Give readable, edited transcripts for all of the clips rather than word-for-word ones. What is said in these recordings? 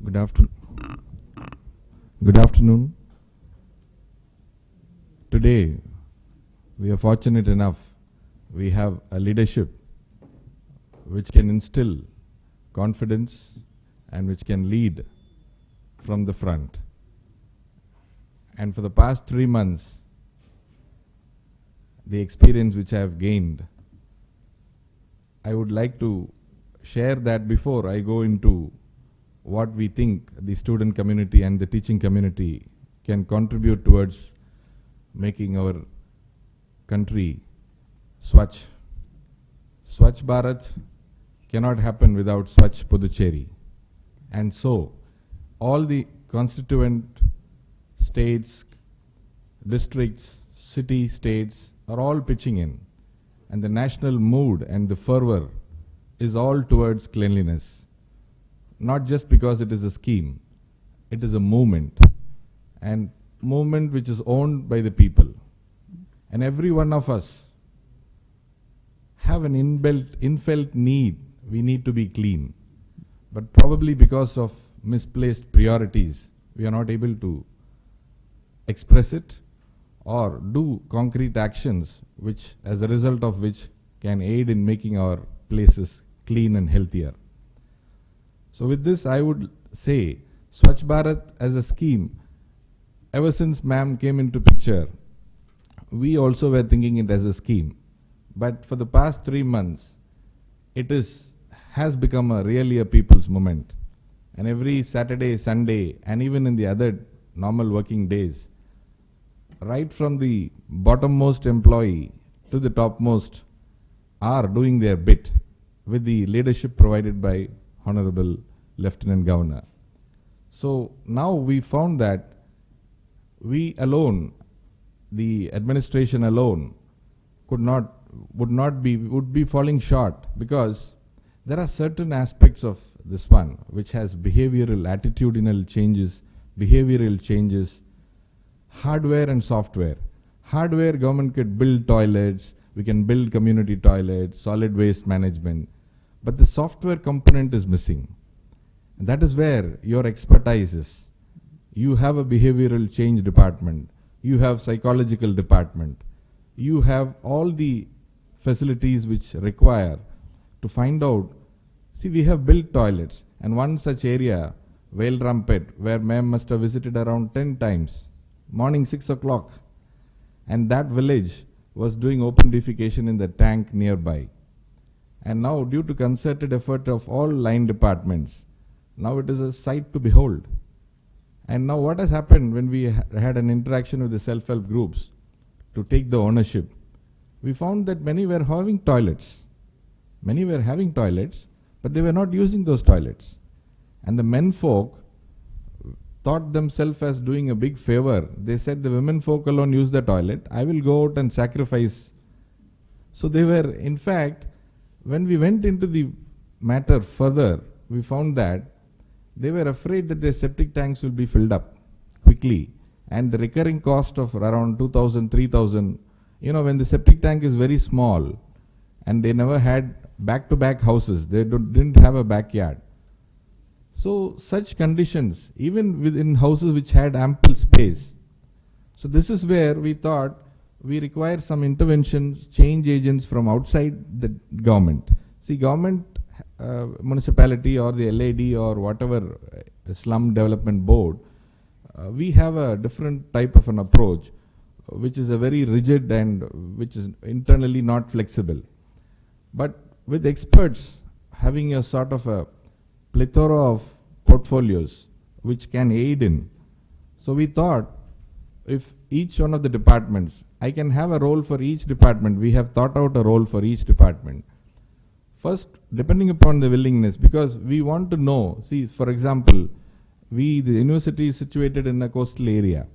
Good afternoon. Good afternoon. Today, we are fortunate enough. We have a leadership which can instill confidence and which can lead from the front. And for the past 3 months, the experience which I have gained, I would like to share that before I go into what we think the student community and the teaching community can contribute towards making our country Swachh. Swachh Bharat cannot happen without Swachh Puducherry. And so, all the constituent states, districts, city states are all pitching in. And the national mood and the fervor is all towards cleanliness. Not just because it is a scheme, it is a movement. And movement which is owned by the people. And every one of us have an infelt need. We need to be clean. But probably because of misplaced priorities, we are not able to express it or do concrete actions which, as a result of which, can aid in making our places clean and healthier. So with this, I would say Swachh Bharat as a scheme, ever since ma'am came into picture, we also were thinking it as a scheme. But for the past 3 months, it has become really a people's movement. And every Saturday, Sunday, and even in the other normal working days, right from the bottommost employee to the topmost are doing their bit with the leadership provided by Honorable Lieutenant Governor. So now we found that we alone, the administration alone, would be falling short, because there are certain aspects of this one which has behavioral, attitudinal changes, hardware and software. Hardware, government could build toilets, we can build community toilets, solid waste management, but the software component is missing. And that is where your expertise is. You have a behavioral change department, you have psychological department, you have all the facilities which require to find out. See, we have built toilets, and one such area, Whale Rumpet, where ma'am must have visited around 10 times, morning 6 o'clock, and that village was doing open defecation in the tank nearby. And now, due to concerted effort of all line departments, now it is a sight to behold. And now what has happened when we had an interaction with the self-help groups to take the ownership, we found that many were having toilets. Many were having toilets, but they were not using those toilets. And the men folk thought themselves as doing a big favor. They said the women folk alone use the toilet, I will go out and sacrifice. So they were, in fact, when we went into the matter further, we found that they were afraid that their septic tanks will be filled up quickly, and the recurring cost of around 2,000, 3,000, when the septic tank is very small and they never had back-to-back houses, they didn't have a backyard. So such conditions, even within houses which had ample space. So this is where we thought we require some interventions, change agents from outside the government. See, government, municipality or the LAD or whatever slum development board, we have a different type of an approach, which is a very rigid and which is internally not flexible. But with experts having a sort of a plethora of portfolios which can aid in. So we thought, if each one of the departments, I can have a role for each department. We have thought out a role for each department. First, depending upon the willingness, because we want to know, see, for example, the university is situated in a coastal area.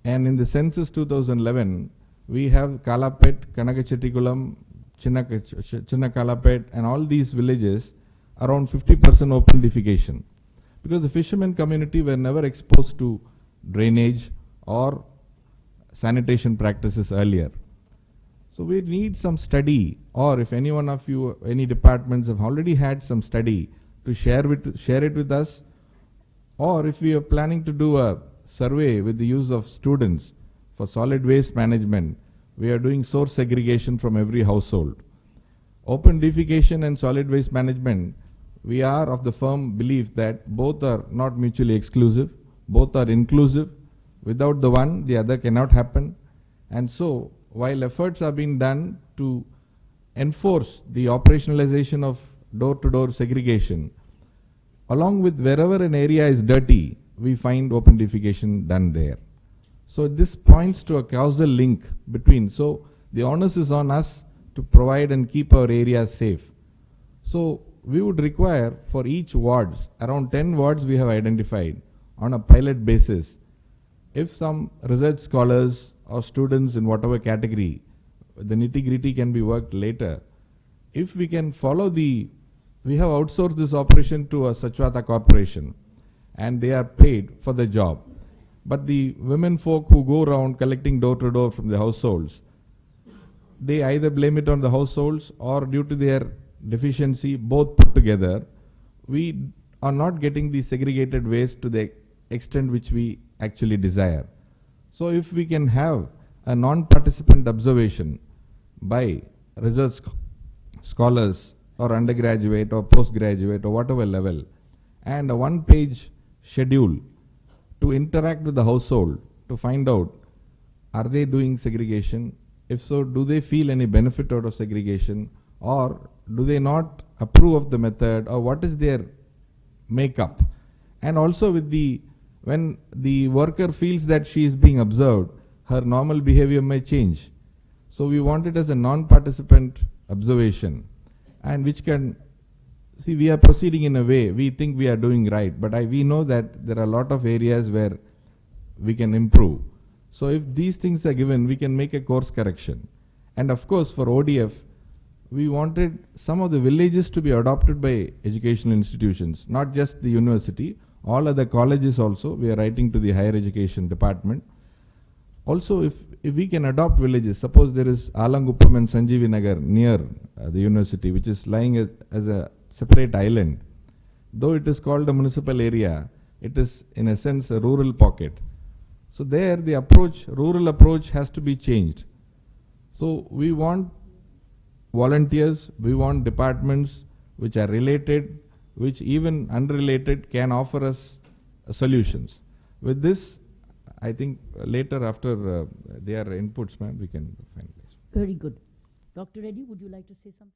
And in the census 2011, we have Kalapet, Kanakachetikulam, Chinna Kalapet, and all these villages, around 50% open defecation. Because the fishermen community were never exposed to drainage or sanitation practices earlier. So we need some study, or if any one of you, any departments have already had some study, to share it with us, Or if we are planning to do a survey with the use of students for solid waste management, we are doing source segregation from every household. Open defecation and solid waste management, we are of the firm belief that both are not mutually exclusive, both are inclusive. Without the one, the other cannot happen. And so, while efforts are being done to enforce the operationalization of door-to-door segregation, along with wherever an area is dirty, we find open defecation done there. So this points to a causal link between. So the onus is on us to provide and keep our areas safe. So we would require for each wards, around 10 wards we have identified on a pilot basis. If some research scholars or students in whatever category, the nitty-gritty can be worked later. If we can follow we have outsourced this operation to a Swachh corporation and they are paid for the job. But the women folk who go around collecting door to door from the households, they either blame it on the households or due to their deficiency, both put together, we are not getting the segregated waste to the extent which we actually desire. So if we can have a non-participant observation by research scholars or undergraduate or postgraduate or whatever level, and a one-page schedule to interact with the household to find out, are they doing segregation? If so, do they feel any benefit out of segregation, or do they not approve of the method, or what is their makeup? And also when the worker feels that she is being observed, her normal behavior may change. So we want it as a non-participant observation, and which can, see, we are proceeding in a way, we think we are doing right, but we know that there are a lot of areas where we can improve. So if these things are given, we can make a course correction. And of course for ODF, we wanted some of the villages to be adopted by educational institutions, not just the university, all other colleges also. We are writing to the higher education department. Also, if we can adopt villages, suppose there is Alanguppam and Sanjeevi Nagar near the university, which is lying as a separate island. Though it is called a municipal area, it is in a sense a rural pocket. So there the approach, rural approach has to be changed. So we want volunteers, we want departments which are related, which even unrelated can offer us solutions. With this, I think later after their inputs, ma'am, we can finalize. Very good. Dr. Reddy, would you like to say something?